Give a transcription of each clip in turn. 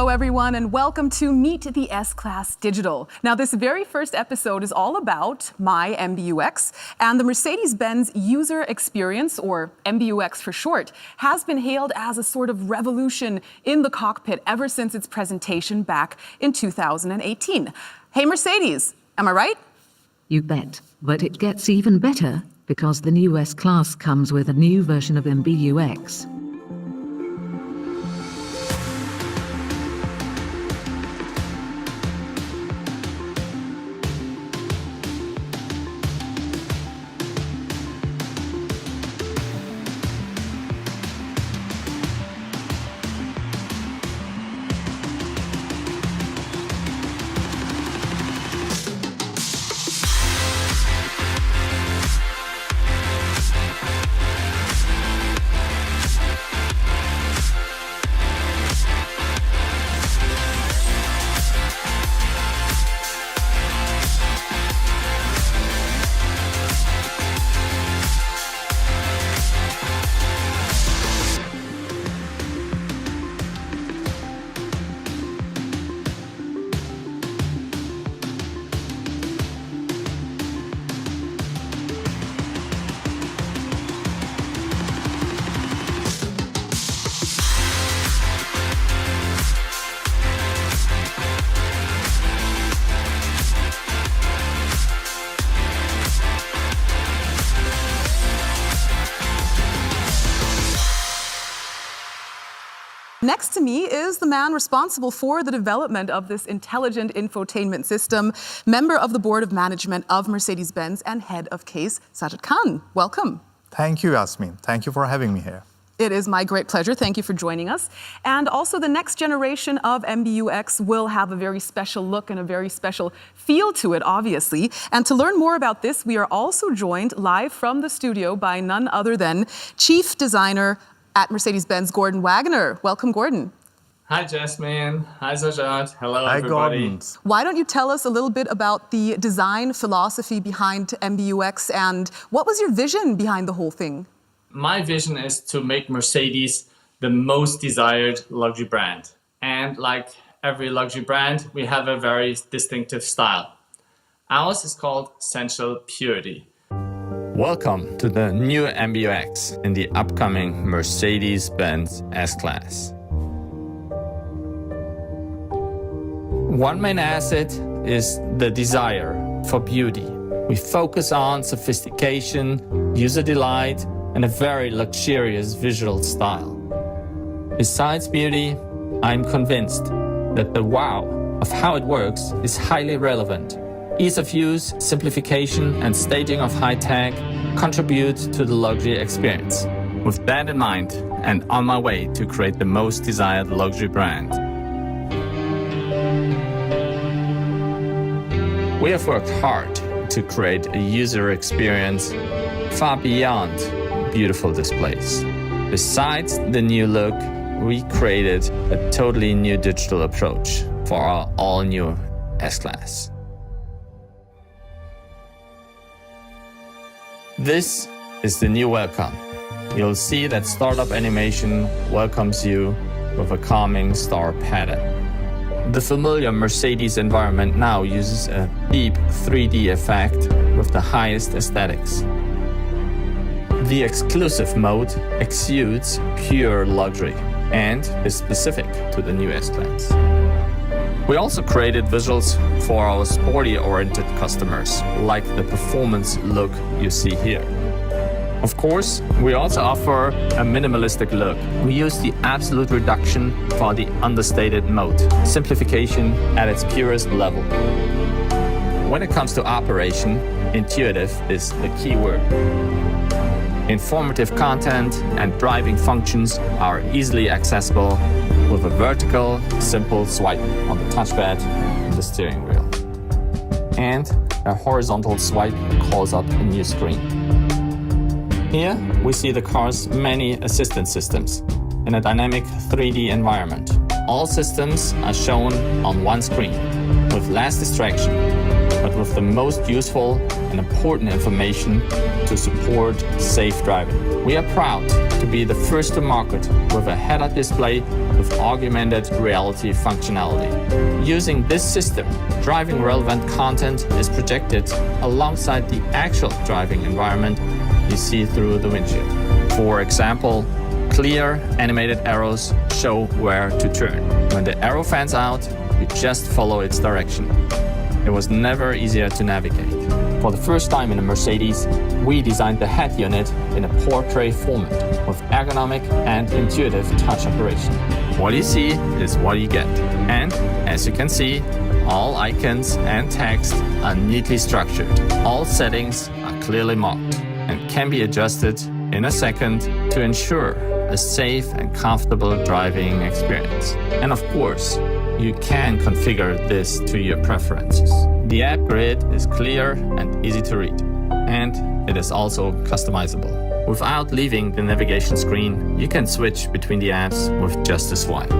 Hello, everyone, and welcome to Meet the S-Class Digital. Now, this very first episode is all about my MBUX, and the Mercedes-Benz User Experience, or MBUX for short, has been hailed as a sort of revolution in the cockpit ever since its presentation back in 2018. Hey, Mercedes, am I right? You bet. But it gets even better because the new S-Class comes with a new version of MBUX. Next to me is the man responsible for the development of this intelligent infotainment system, member of the board of management of Mercedes-Benz and head of case, Sajid Khan. Welcome. Thank you, Yasmin. Thank you for having me here. It is my great pleasure. Thank you for joining us. And also the next generation of MBUX will have a very special look and a very special feel to it, obviously. And to learn more about this, we are also joined live from the studio by none other than Chief Designer at Mercedes-Benz, Gordon Wagner. Welcome, Gordon. Hi, Jasmine. Hi, Sajid. Hello, Hi, everybody. Gordon. Why don't you tell us a little bit about the design philosophy behind MBUX and what was your vision behind the whole thing? My vision is to make Mercedes the most desired luxury brand. And like every luxury brand, we have a very distinctive style. Ours is called Sensual Purity. Welcome to the new MBUX in the upcoming Mercedes-Benz S-Klasse. One main asset is the desire for beauty. We focus on sophistication, user delight, and a very luxurious visual style. Besides beauty, I'm convinced that the wow of how it works is highly relevant. Ease of use, simplification, and staging of high tech contribute to the luxury experience. With that in mind, and on my way to create the most desired luxury brand, we have worked hard to create a user experience far beyond beautiful displays. Besides the new look, we created a totally new digital approach for our all-new S-Klasse. This is the new welcome. You'll see that startup animation welcomes you with a calming star pattern. The familiar Mercedes environment now uses a deep 3D effect with the highest aesthetics. The exclusive mode exudes pure luxury and is specific to the new S-Klasse. We also created visuals for our sporty-oriented customers, like the performance look you see here. Of course, we also offer a minimalistic look. We use the absolute reduction for the understated mode, simplification at its purest level. When it comes to operation, intuitive is the key word. Informative content and driving functions are easily accessible with a vertical, simple swipe on the touchpad and the steering wheel. And a horizontal swipe calls up a new screen. Here we see the car's many assistant systems in a dynamic 3D environment. All systems are shown on one screen with less distraction, but with the most useful and important information to support safe driving. We are proud to be the first to market with a head-up display with augmented reality functionality. Using this system, driving relevant content is projected alongside the actual driving environment you see through the windshield. For example, clear animated arrows show where to turn. When the arrow fans out, you just follow its direction. It was never easier to navigate. For the first time in a Mercedes, we designed the head unit in a portrait format with ergonomic and intuitive touch operation. What you see is what you get. And as you can see, all icons and text are neatly structured. All settings are clearly marked and can be adjusted in a second to ensure a safe and comfortable driving experience. And of course, you can configure this to your preferences. The app grid is clear and easy to read, and it is also customizable. Without leaving the navigation screen, you can switch between the apps with just a swipe.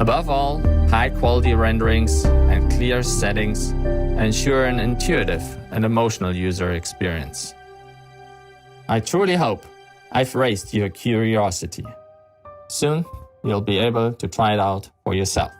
Above all, high-quality renderings and clear settings ensure an intuitive and emotional user experience. I truly hope I've raised your curiosity. Soon, you'll be able to try it out for yourself.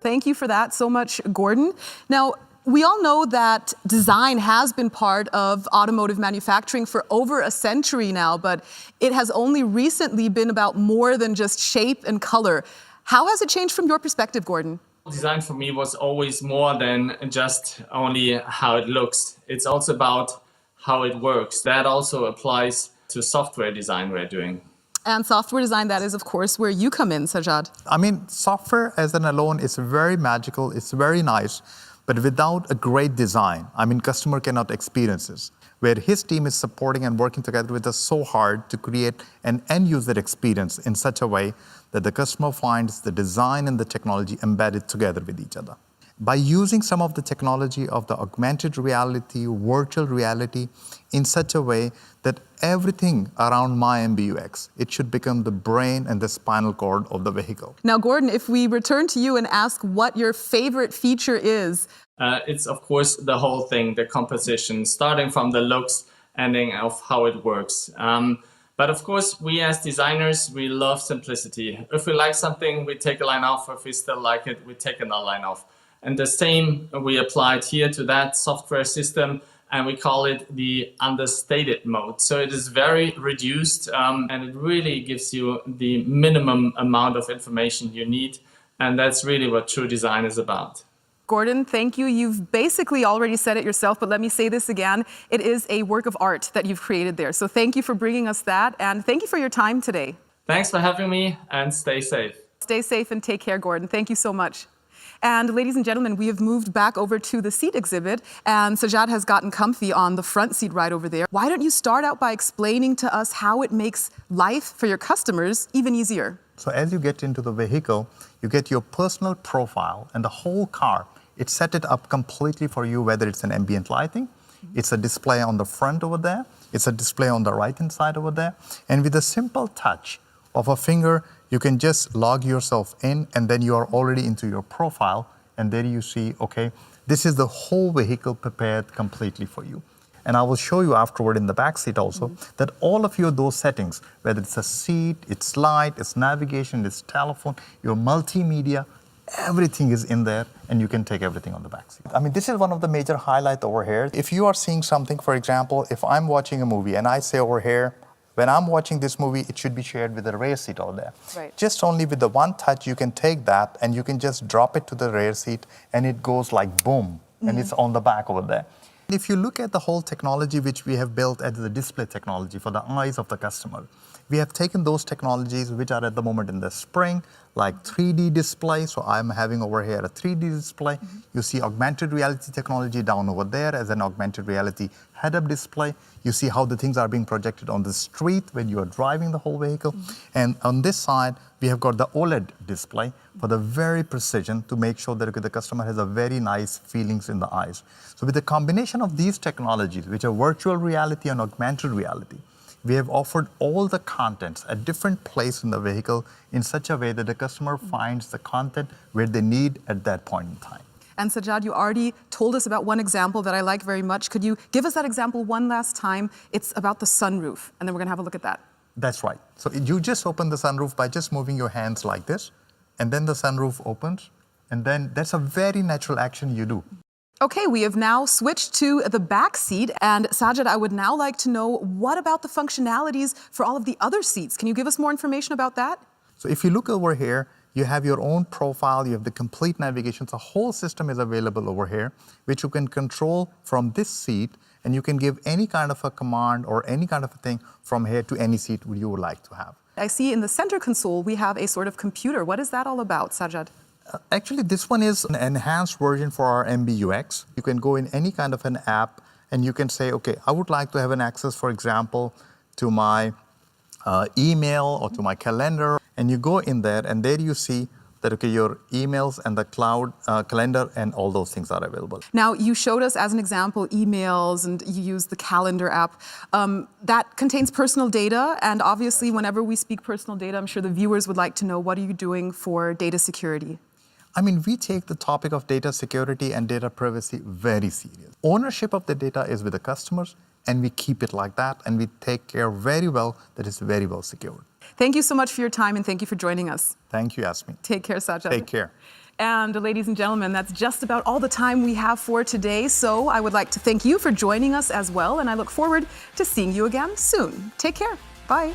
Thank you for that so much, Gordon. Now, we all know that design has been part of automotive manufacturing for over a century now, but it has only recently been about more than just shape and color. How has it changed from your perspective, Gordon? Design for me was always more than just only how it looks. It's also about how it works. That also applies to software design we're doing. And software design, that is, of course, where you come in, Sajjad. I mean, software as an alone is very magical, it's very nice, but without a great design, I mean, customer cannot experience this. Where his team is supporting and working together with us so hard to create an end-user experience in such a way that the customer finds the design and the technology embedded together with each other. By using some of the technology of the augmented reality, virtual reality, in such a way that everything around my MBUX, it should become the brain and the spinal cord of the vehicle. Now, Gordon, if we return to you and ask what your favorite feature is. It's, of course, the whole thing, the composition, starting from the looks, ending of how it works. But of course, we as designers, we love simplicity. If we like something, we take a line off. If we still like it, we take another line off. And the same we applied here to that software system, and we call it the understated mode. So it is very reduced, and it really gives you the minimum amount of information you need. And that's really what true design is about. Gordon, thank you. You've basically already said it yourself, but let me say this again. It is a work of art that you've created there. So thank you for bringing us that, and thank you for your time today. Thanks for having me, and stay safe. Stay safe and take care, Gordon. Thank you so much. And ladies and gentlemen, we have moved back over to the seat exhibit, and Sajjad has gotten comfy on the front seat right over there. Why don't you start out by explaining to us how it makes life for your customers even easier? So as you get into the vehicle, you get your personal profile and the whole car. It's set it up completely for you, whether it's an ambient lighting, it's a display on the front over there, it's a display on the right-hand side over there. And with a simple touch of a finger, you can just log yourself in, and then you are already into your profile. And there you see, okay, this is the whole vehicle prepared completely for you. And I will show you afterward in the back seat also that all of those settings, whether it's a seat, it's light, it's navigation, it's telephone, your multimedia, everything is in there, and you can take everything on the back seat. I mean, this is one of the major highlights over here. If you are seeing something, for example, if I'm watching a movie and I say over here, when I'm watching this movie, it should be shared with the rear seat over there. Right. Just only with the one touch, you can take that and you can just drop it to the rear seat, and it goes like boom, and it's on the back over there. If you look at the whole technology which we have built as the display technology for the eyes of the customer, we have taken those technologies which are at the moment in the spring, like 3D display. So I'm having over here a 3D display. You see augmented reality technology down over there as an augmented reality head-up display. You see how the things are being projected on the street when you are driving the whole vehicle. And on this side, we have got the OLED display for the very precision to make sure that the customer has a very nice feelings in the eyes. So with the combination of these technologies, which are virtual reality and augmented reality, we have offered all the contents at different places in the vehicle in such a way that the customer finds the content where they need at that point in time. And Sajjad, you already told us about one example that I like very much. Could you give us that example one last time? It's about the sunroof, and then we're going to have a look at that. That's right. So you just open the sunroof by just moving your hands like this, and then the sunroof opens, and then that's a very natural action you do. Okay, we have now switched to the back seat, and Sajjad, I would now like to know, what about the functionalities for all of the other seats? Can you give us more information about that? So if you look over here, you have your own profile, you have the complete navigation. The whole system is available over here, which you can control from this seat, and you can give any kind of a command or any kind of a thing from here to any seat you would like to have. I see in the center console we have a sort of computer. What is that all about, Sajjad? Actually, this one is an enhanced version for our MBUX. You can go in any kind of an app, and you can say, okay, I would like to have an access, for example, to my email or to my calendar. And you go in there, and there you see that, okay, your emails and the cloud calendar and all those things are available. Now, you showed us as an example emails, and you used the calendar app. That contains personal data, and obviously whenever we speak personal data, I'm sure the viewers would like to know, what are you doing for data security? I mean, we take the topic of data security and data privacy very serious. Ownership of the data is with the customers, and we keep it like that, and we take care very well that it's very well secured. Thank you so much for your time, and thank you for joining us. Thank you, Yasmin. Take care, Sajjad. Take care. And ladies and gentlemen, that's just about all the time we have for today. So I would like to thank you for joining us as well, and I look forward to seeing you again soon. Take care. Bye.